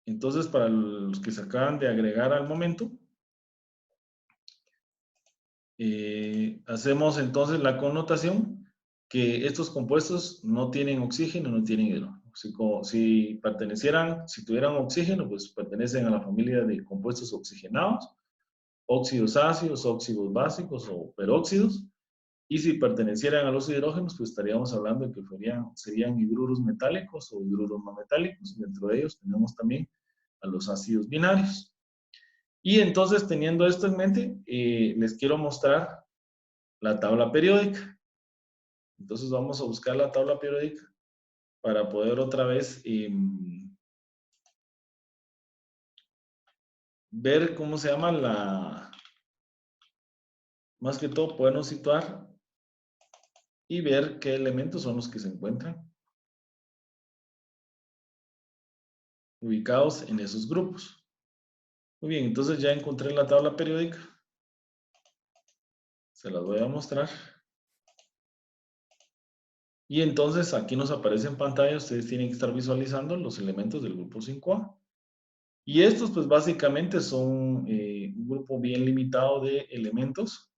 Entonces, para los que se acaban de agregar al momento, hacemos entonces la connotación que estos compuestos no tienen oxígeno, no tienen hidrógeno. Si tuvieran oxígeno, pues pertenecen a la familia de compuestos oxigenados, óxidos ácidos, óxidos básicos o peróxidos. Y si pertenecieran a los hidrógenos, pues estaríamos hablando de que serían hidruros metálicos o hidruros no metálicos. Dentro de ellos tenemos también a los ácidos binarios. Y entonces, teniendo esto en mente, les quiero mostrar la tabla periódica. Entonces vamos a buscar la tabla periódica para poder otra vez ver cómo se llama más que todo podernos situar y ver qué elementos son los que se encuentran ubicados en esos grupos. Muy bien, entonces ya encontré la tabla periódica. Se las voy a mostrar. Y entonces aquí nos aparece en pantalla, ustedes tienen que estar visualizando los elementos del grupo 5A. Y estos pues básicamente son un grupo bien limitado de elementos.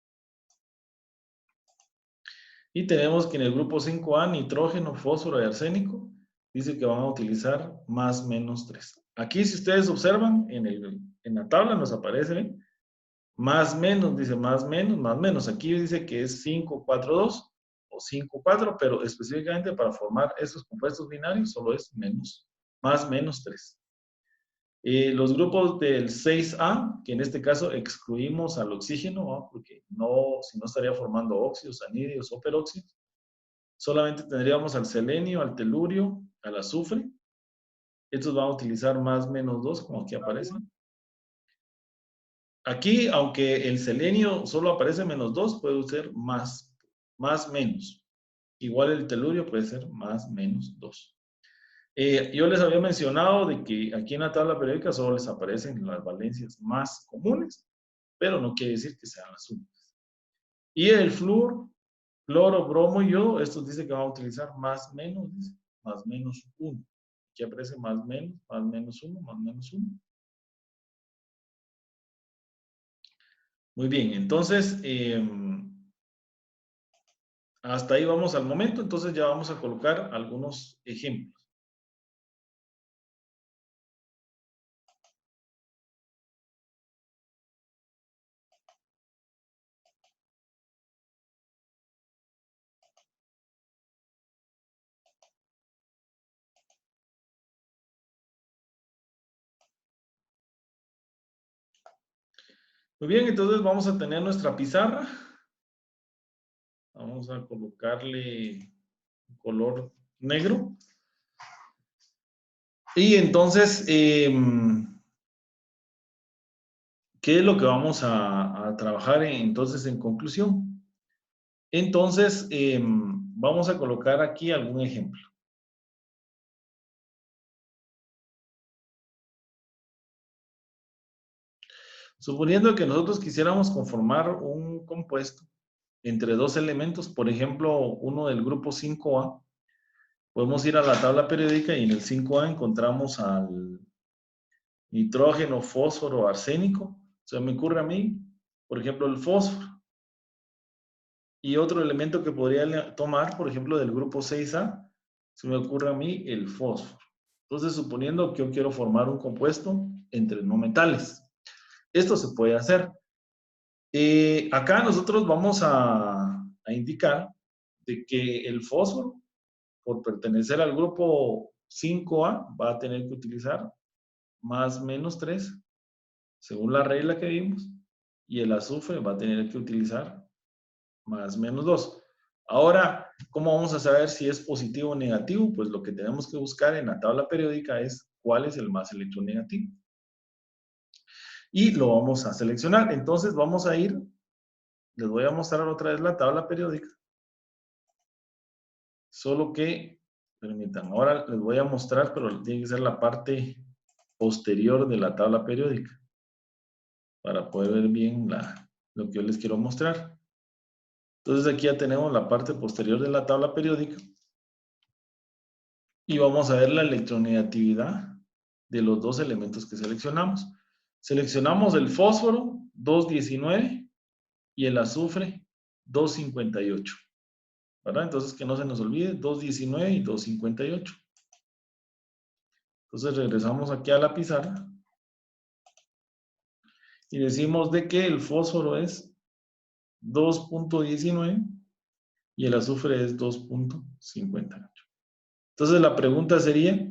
Y tenemos que en el grupo 5A, nitrógeno, fósforo y arsénico, dice que van a utilizar más menos 3. Aquí si ustedes observan, en la tabla nos aparece, ¿ven? Más menos, dice más menos, más menos. Aquí dice que es 5, 4, 2 o 5, 4, pero específicamente para formar estos compuestos binarios solo es más menos 3. Los grupos del 6A, que en este caso excluimos al oxígeno, ¿no? Porque si no estaría formando óxidos, anhídridos o peróxidos. Solamente tendríamos al selenio, al telurio, al azufre. Estos van a utilizar más menos 2, como aquí aparece. Aquí, aunque el selenio solo aparece menos 2, puede ser más menos. Igual el telurio puede ser más menos 2. Yo les había mencionado de que aquí en la tabla periódica solo les aparecen las valencias más comunes, pero no quiere decir que sean las únicas. Y el flúor, cloro, bromo y yodo, estos dicen que van a utilizar más menos 1. Aquí aparece más menos 1, más menos 1. Muy bien, entonces, hasta ahí vamos al momento, entonces ya vamos a colocar algunos ejemplos. Muy bien, entonces vamos a tener nuestra pizarra. Vamos a colocarle color negro. Y entonces, ¿qué es lo que vamos a trabajar entonces en conclusión? Entonces, vamos a colocar aquí algún ejemplo. Suponiendo que nosotros quisiéramos conformar un compuesto entre dos elementos, por ejemplo, uno del grupo 5A, podemos ir a la tabla periódica y en el 5A encontramos al nitrógeno, fósforo, arsénico. Se me ocurre a mí, por ejemplo, el fósforo. Y otro elemento que podría tomar, por ejemplo, del grupo 6A, se me ocurre a mí el fósforo. Entonces, suponiendo que yo quiero formar un compuesto entre no metales. Esto se puede hacer. Acá nosotros vamos a indicar de que el fósforo, por pertenecer al grupo 5A, va a tener que utilizar más menos 3, según la regla que vimos, y el azufre va a tener que utilizar más menos 2. Ahora, ¿cómo vamos a saber si es positivo o negativo? Pues lo que tenemos que buscar en la tabla periódica es cuál es el más electronegativo. Y lo vamos a seleccionar. Entonces vamos a ir, les voy a mostrar otra vez la tabla periódica. Solo que, permítanme, ahora les voy a mostrar, pero tiene que ser la parte posterior de la tabla periódica para poder ver bien lo que yo les quiero mostrar. Entonces aquí ya tenemos la parte posterior de la tabla periódica y vamos a ver la electronegatividad de los dos elementos que seleccionamos. Seleccionamos el fósforo, 219, y el azufre, 258. ¿Verdad? Entonces, que no se nos olvide, 219 y 258. Entonces, regresamos aquí a la pizarra. Y decimos de que el fósforo es 2.19 y el azufre es 2.58. Entonces, la pregunta sería,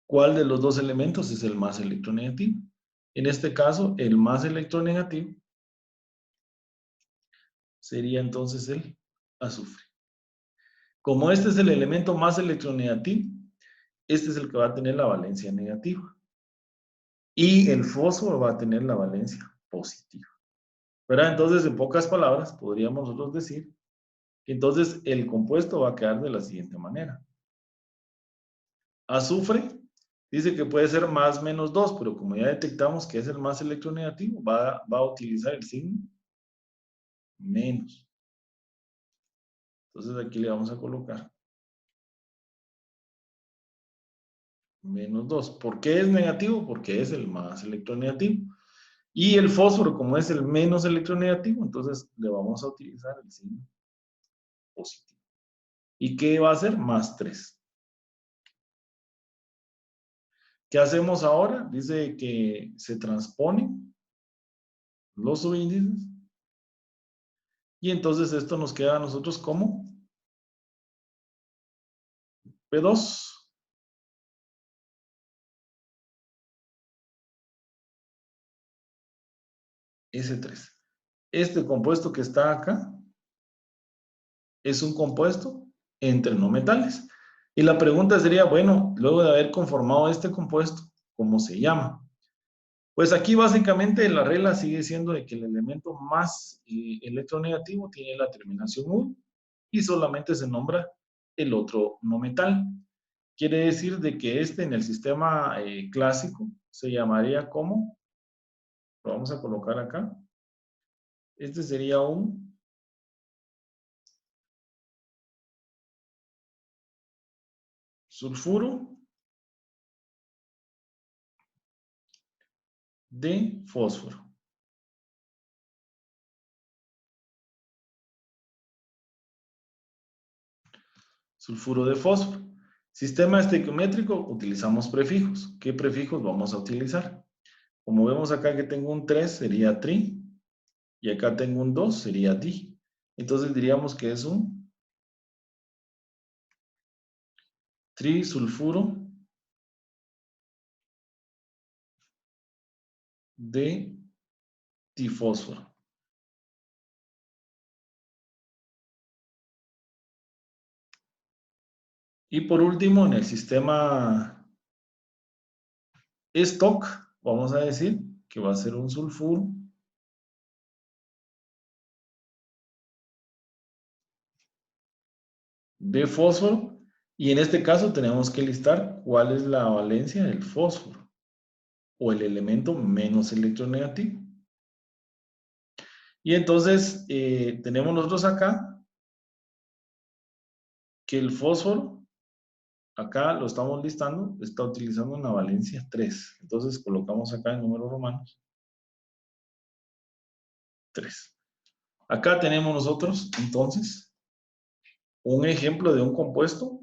¿cuál de los dos elementos es el más electronegativo? En este caso, el más electronegativo sería entonces el azufre. Como este es el elemento más electronegativo, este es el que va a tener la valencia negativa. Y el fósforo va a tener la valencia positiva. ¿Verdad? Entonces, en pocas palabras, podríamos nosotros decir que entonces el compuesto va a quedar de la siguiente manera. Azufre dice que puede ser más menos 2, pero como ya detectamos que es el más electronegativo, va a utilizar el signo menos. Entonces aquí le vamos a colocar menos 2. ¿Por qué es negativo? Porque es el más electronegativo. Y el fósforo, como es el menos electronegativo, entonces le vamos a utilizar el signo positivo. ¿Y qué va a ser? Más 3. ¿Qué hacemos ahora? Dice que se transponen los subíndices. Y entonces esto nos queda a nosotros como P2. S3. Este compuesto que está acá es un compuesto entre no metales. Y la pregunta sería, bueno, luego de haber conformado este compuesto, ¿cómo se llama? Pues aquí básicamente la regla sigue siendo de que el elemento más electronegativo tiene la terminación U y solamente se nombra el otro no metal. Quiere decir de que este en el sistema clásico se llamaría como, lo vamos a colocar acá, este sería un sulfuro de fósforo. Sulfuro de fósforo. Sistema estequiométrico, utilizamos prefijos. ¿Qué prefijos vamos a utilizar? Como vemos acá que tengo un 3, sería tri. Y acá tengo un 2, sería di. Entonces diríamos que es un trisulfuro de difósforo. Y por último, en el sistema stock, vamos a decir que va a ser un sulfuro de fósforo. Y en este caso tenemos que listar cuál es la valencia del fósforo o el elemento menos electronegativo. Y entonces tenemos nosotros acá que el fósforo, acá lo estamos listando, está utilizando una valencia 3. Entonces colocamos acá en números romanos 3. Acá tenemos nosotros entonces un ejemplo de un compuesto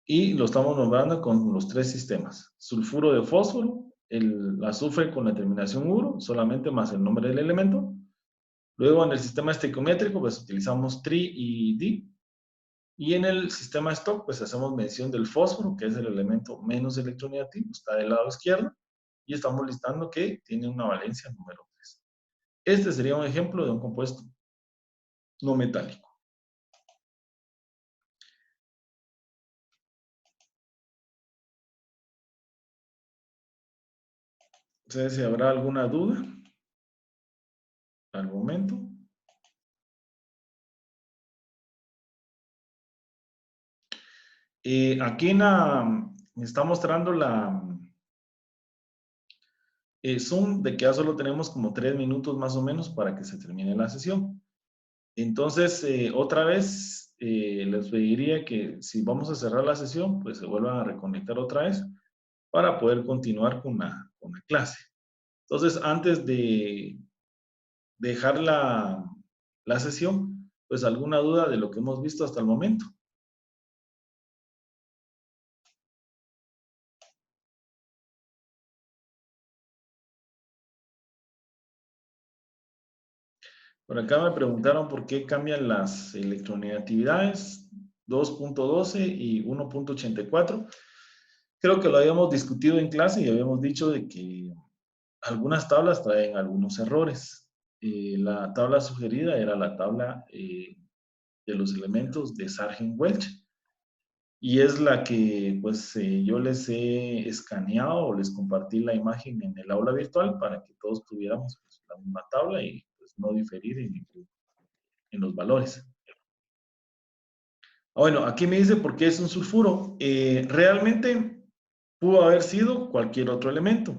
y lo estamos nombrando con los 3 sistemas. Sulfuro de fósforo, el azufre con la terminación uro, solamente más el nombre del elemento. Luego en el sistema estequiométrico pues utilizamos tri y di. Y en el sistema stock pues hacemos mención del fósforo, que es el elemento menos electronegativo, está del lado izquierdo. Y estamos listando que tiene una valencia número 3. Este sería un ejemplo de un compuesto no metálico. Entonces, si habrá alguna duda al momento. Aquí me está mostrando la Zoom de que ya solo tenemos como 3 minutos más o menos para que se termine la sesión. Entonces, otra vez, les pediría que si vamos a cerrar la sesión, pues se vuelvan a reconectar otra vez para poder continuar con la clase. Entonces, antes de dejar la sesión, pues alguna duda de lo que hemos visto hasta el momento. Por acá me preguntaron por qué cambian las electronegatividades 2.12 y 1.84. Creo que lo habíamos discutido en clase y habíamos dicho de que algunas tablas traen algunos errores. La tabla sugerida era la tabla de los elementos de Sargent-Welch y es la que pues yo les he escaneado o les compartí la imagen en el aula virtual para que todos tuviéramos pues, la misma tabla y pues, no diferir en los valores. Bueno, aquí me dice por qué es un sulfuro. Realmente pudo haber sido cualquier otro elemento.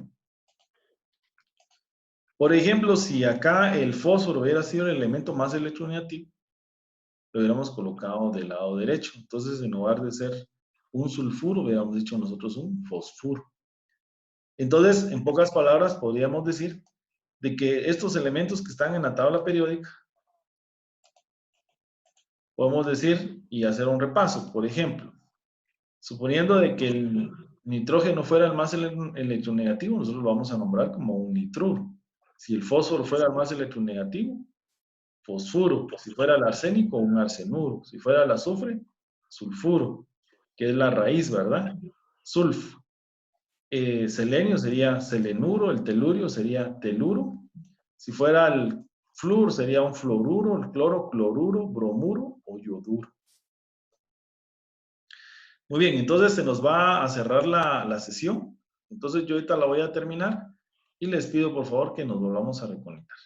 Por ejemplo, si acá el fósforo hubiera sido el elemento más electronegativo, lo hubiéramos colocado del lado derecho. Entonces, en lugar de ser un sulfuro, hubiéramos dicho nosotros un fosfuro. Entonces, en pocas palabras, podríamos decir de que estos elementos que están en la tabla periódica, podemos decir y hacer un repaso. Por ejemplo, suponiendo de que el nitrógeno fuera el más electronegativo, nosotros lo vamos a nombrar como un nitruro. Si el fósforo fuera el más electronegativo, fosfuro. Si fuera el arsénico, un arsenuro. Si fuera el azufre, sulfuro, que es la raíz, ¿verdad? Sulf. Selenio sería selenuro, el telurio sería teluro. Si fuera el flúor sería un fluoruro, el cloro, cloruro, bromuro o yoduro. Muy bien, entonces se nos va a cerrar la sesión. Entonces yo ahorita la voy a terminar y les pido por favor que nos volvamos a reconectar.